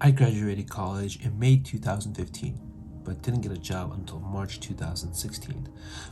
I graduated college in May 2015, but didn't get a job until March 2016.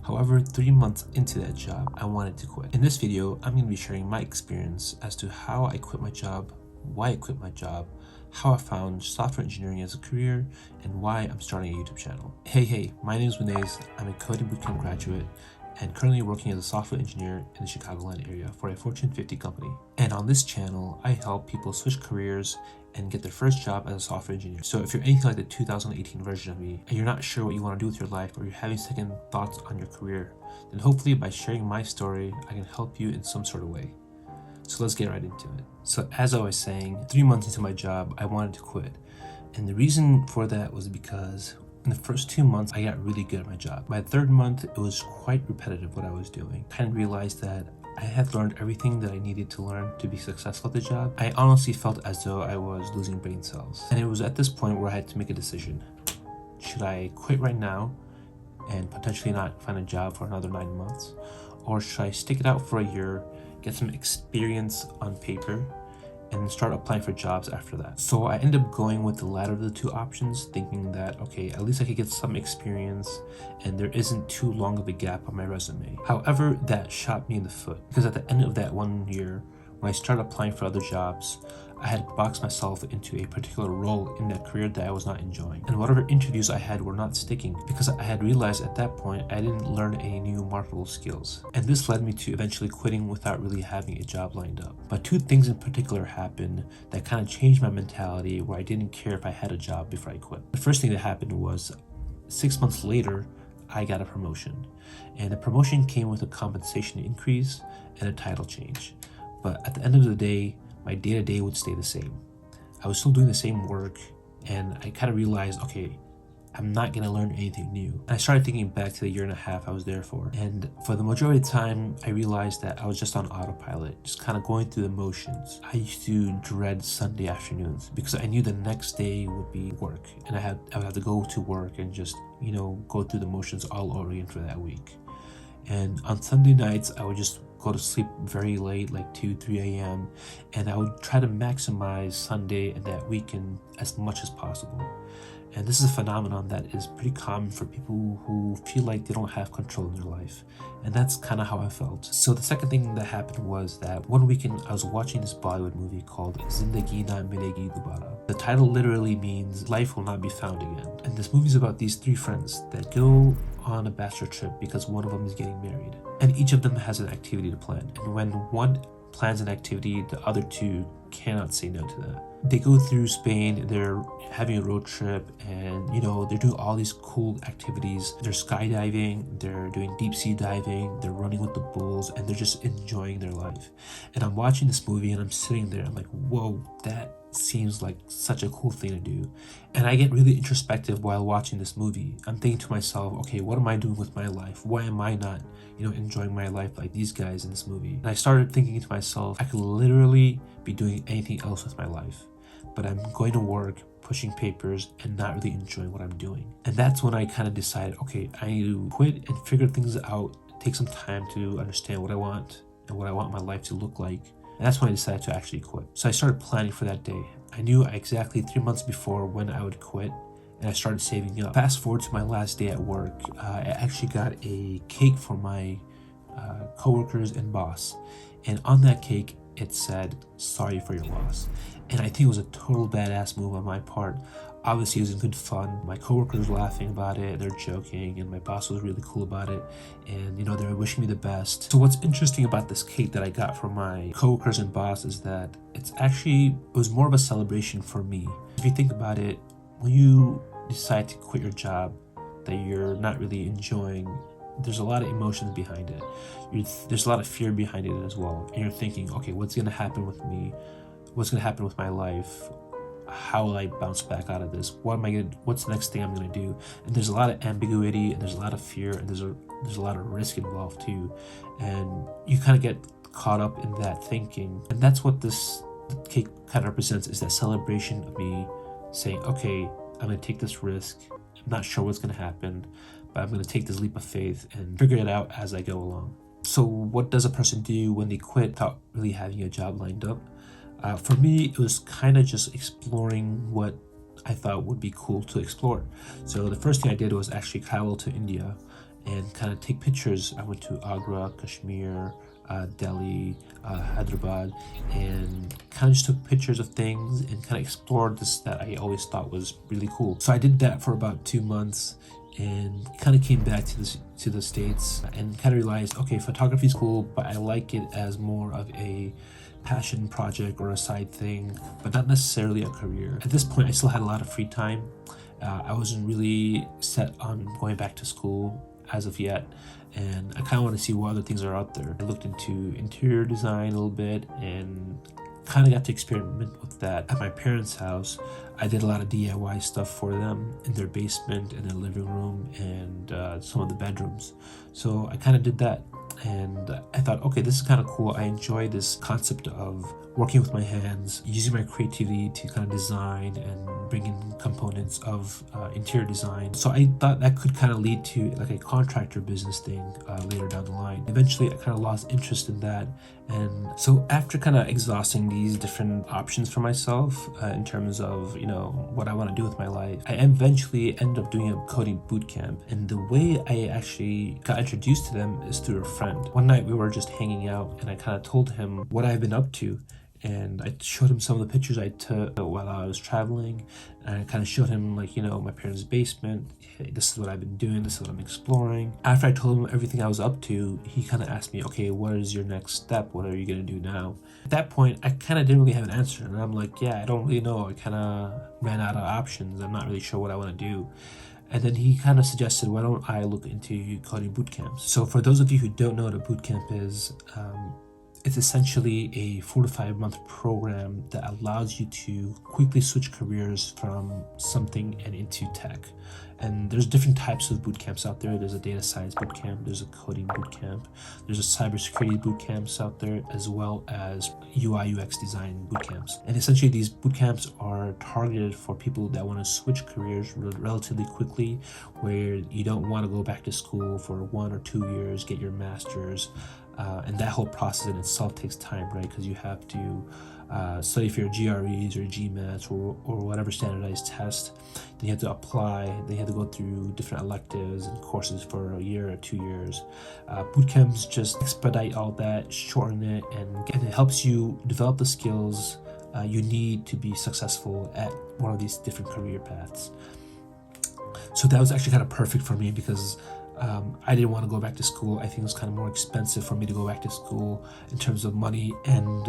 However, 3 months into that job, I wanted to quit. In this video, I'm going to be sharing my experience as to how I quit my job, why I quit my job, how I found software engineering as a career, and why I'm starting a YouTube channel. Hey, my name is Winez. I'm a coding bootcamp graduate and currently working as a software engineer in the Chicagoland area for a Fortune 50 company. And on this channel, I help people switch careers and get their first job as a software engineer. So if you're anything like the 2018 version of me, and you're not sure what you want to do with your life, or you're having second thoughts on your career, then hopefully by sharing my story, I can help you in some sort of way. So let's get right into it. So as I was saying, 3 months into my job, I wanted to quit. And the reason for that was because in the first 2 months, I got really good at my job. By the third month, it was quite repetitive what I was doing. I kind of realized that I had learned everything that I needed to learn to be successful at the job. I honestly felt as though I was losing brain cells. And it was at this point where I had to make a decision. Should I quit right now and potentially not find a job for another 9 months? Or should I stick it out for a year, get some experience on paper, and start applying for jobs after that? So I ended up going with the latter of the two options, thinking that, okay, at least I could get some experience and there isn't too long of a gap on my resume. However, that shot me in the foot, because at the end of that 1 year, when I started applying for other jobs, I had boxed myself into a particular role in that career that I was not enjoying. And whatever interviews I had were not sticking, because I had realized at that point I didn't learn any new marketable skills. And this led me to eventually quitting without really having a job lined up. But two things in particular happened that kind of changed my mentality, where I didn't care if I had a job before I quit. The first thing that happened was 6 months later, I got a promotion. And the promotion came with a compensation increase and a title change. But at the end of the day, my day-to-day would stay the same. I was still doing the same work, and I kind of realized, okay, I'm not gonna learn anything new. And I started thinking back to the year and a half I was there for. And for the majority of the time, I realized that I was just on autopilot, just kind of going through the motions. I used to dread Sunday afternoons because I knew the next day would be work, and I would have to go to work and just, go through the motions all over again for that week. And on Sunday nights, I would just go to sleep very late, like 2, 3 a.m. And I would try to maximize Sunday and that weekend as much as possible. And this is a phenomenon that is pretty common for people who feel like they don't have control in their life. And that's kind of how I felt. So the second thing that happened was that one weekend I was watching this Bollywood movie called Zindagi Na Milegi Dobara. The title literally means life will not be found again. And this movie is about these 3 friends that go on a bachelor trip because one of them is getting married. And each of them has an activity to plan. And when one plans an activity, the other 2 cannot say no to that. They go through Spain, they're having a road trip, and they're doing all these cool activities. They're skydiving, they're doing deep sea diving, they're running with the bulls, and they're just enjoying their life. And I'm watching this movie and I'm sitting there, I'm like, whoa, that seems like such a cool thing to do. And I get really introspective while watching this movie. I'm thinking to myself, okay, what am I doing with my life? Why am I not, enjoying my life like these guys in this movie? And I started thinking to myself, I could literally be doing anything else with my life, but I'm going to work, pushing papers, and not really enjoying what I'm doing. And that's when I kind of decided, okay, I need to quit and figure things out, take some time to understand what I want and what I want my life to look like. And that's when I decided to actually quit. So I started planning for that day. I knew exactly 3 months before when I would quit, and I started saving up. Fast forward to my last day at work, I actually got a cake for my coworkers and boss. And on that cake, it said, "Sorry for your loss." And I think it was a total badass move on my part. Obviously, it was in good fun. My coworkers were laughing about it, they're joking, and my boss was really cool about it. And they were wishing me the best. So what's interesting about this cake that I got from my coworkers and boss is that it was more of a celebration for me. If you think about it, when you decide to quit your job that you're not really enjoying, there's a lot of emotions behind it. There's a lot of fear behind it as well. And you're thinking, okay, what's going to happen with me? What's going to happen with my life? How will I bounce back out of this? What's the next thing I'm going to do? And there's a lot of ambiguity, and there's a lot of fear, and there's a lot of risk involved too. And you kind of get caught up in that thinking. And that's what this cake kind of represents, is that celebration of me saying, okay, I'm going to take this risk. I'm not sure what's going to happen, but I'm going to take this leap of faith and figure it out as I go along. So what does a person do when they quit without really having a job lined up? For me, it was kind of just exploring what I thought would be cool to explore. So the first thing I did was actually travel to India and kind of take pictures. I went to Agra, Kashmir, Delhi, Hyderabad, and kind of just took pictures of things and kind of explored this that I always thought was really cool. So I did that for about 2 months and kind of came back to the States and kind of realized, okay, photography is cool, but I like it as more of a passion project or a side thing, but not necessarily a career. At this point, I still had a lot of free time. I wasn't really set on going back to school as of yet, and I kind of want to see what other things are out there. I looked into interior design a little bit and kind of got to experiment with that. At my parents' house, I did a lot of DIY stuff for them in their basement and their living room and some of the bedrooms. So I kind of did that, and I thought, okay, this is kind of cool. I enjoy this concept of working with my hands, using my creativity to kind of design and bring in components of interior design. So I thought that could kind of lead to like a contractor business thing later down the line. Eventually, I kind of lost interest in that. And so after kind of exhausting these different options for myself in terms of, what I want to do with my life, I eventually ended up doing a coding bootcamp. And the way I actually got introduced to them is through a friend. One night we were just hanging out and I kind of told him what I've been up to. And I showed him some of the pictures I took while I was traveling. And I kind of showed him my parents' basement. Hey, this is what I've been doing. This is what I'm exploring. After I told him everything I was up to, he kind of asked me, okay, what is your next step? What are you going to do now? At that point, I kind of didn't really have an answer. And I'm like, yeah, I don't really know. I kind of ran out of options. I'm not really sure what I want to do. And then he kind of suggested, why don't I look into coding bootcamps? So for those of you who don't know what a bootcamp is, it's essentially a 4 to 5 month program that allows you to quickly switch careers from something and into tech. And there's different types of bootcamps out there. There's a data science bootcamp, there's a coding bootcamp, there's a cybersecurity bootcamps out there, as well as UI UX design bootcamps. And essentially these bootcamps are targeted for people that want to switch careers relatively quickly, where you don't want to go back to school for 1 or 2 years, get your master's. And that whole process in itself takes time, right? Because you have to study for your GREs or GMATs or whatever standardized test. Then you have to apply. Then you have to go through different electives and courses for a year or 2 years. Bootcamps just expedite all that, shorten it, and it helps you develop the skills you need to be successful at one of these different career paths. So that was actually kind of perfect for me because I didn't want to go back to school. I think it was kind of more expensive for me to go back to school in terms of money and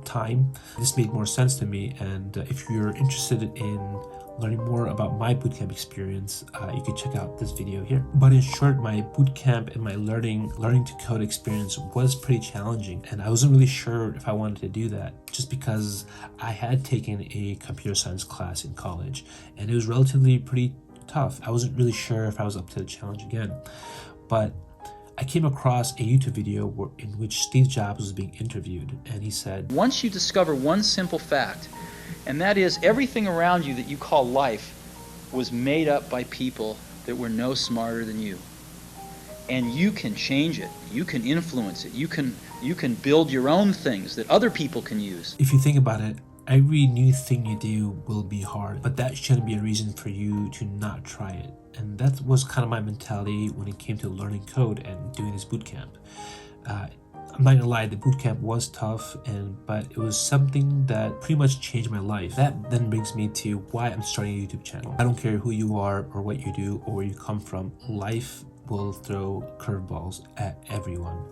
time. This made more sense to me, and if you're interested in learning more about my bootcamp experience, you can check out this video here. But in short, my bootcamp and my learning to code experience was pretty challenging, and I wasn't really sure if I wanted to do that, just because I had taken a computer science class in college, and it was relatively pretty tough. I wasn't really sure if I was up to the challenge again, but I came across a YouTube video in which Steve Jobs was being interviewed, and he said, once you discover one simple fact, and that is everything around you that you call life was made up by people that were no smarter than you, and you can change it, you can influence it, you can build your own things that other people can use. If you think about it, every new thing you do will be hard, but that shouldn't be a reason for you to not try it. And that was kind of my mentality when it came to learning code and doing this bootcamp. I'm not gonna lie, the bootcamp was tough, but it was something that pretty much changed my life. That then brings me to why I'm starting a YouTube channel. I don't care who you are or what you do or where you come from. Life will throw curveballs at everyone.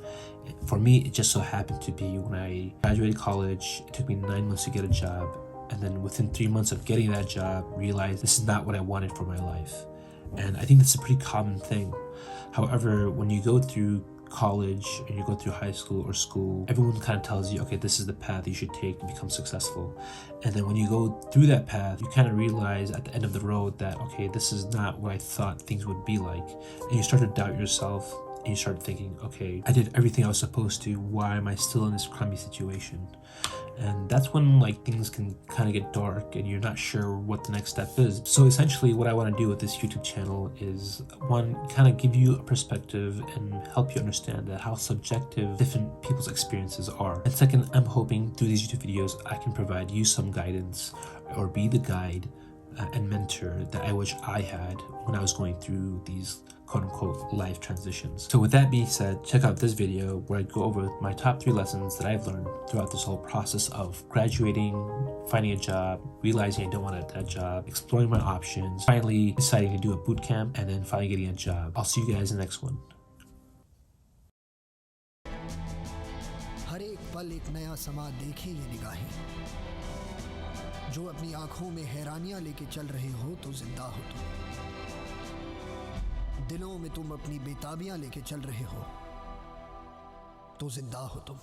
For me, it just so happened to be when I graduated college, it took me 9 months to get a job. And then within 3 months of getting that job, realized this is not what I wanted for my life. And I think that's a pretty common thing. However, when you go through college and you go through high school or school, everyone kind of tells you, okay, this is the path you should take to become successful. And then when you go through that path, you kind of realize at the end of the road that, okay, this is not what I thought things would be like. And you start to doubt yourself, and you start thinking, okay, I did everything I was supposed to. Why am I still in this crummy situation? And that's when like things can kind of get dark and you're not sure what the next step is. So essentially what I want to do with this YouTube channel is, one, kind of give you a perspective and help you understand that how subjective different people's experiences are. And second, I'm hoping through these YouTube videos I can provide you some guidance or be the guide and mentor that I wish I had when I was going through these quote-unquote life transitions. So with that being said, check out this video where I go over my top 3 lessons that I've learned throughout this whole process of graduating, finding a job, realizing I don't want that job, exploring my options, finally deciding to do a boot camp, and then finally getting a job. I'll see you guys in the next one. हर एक पल एक नया समा देखे ये निगाहें, जो अपनी आंखों में हैरानियां लेके चल रहे हो तो जिंदा हो तुम, दिलों में तुम अपनी बेताबियां लेके चल रहे हो तो जिंदा हो तुम।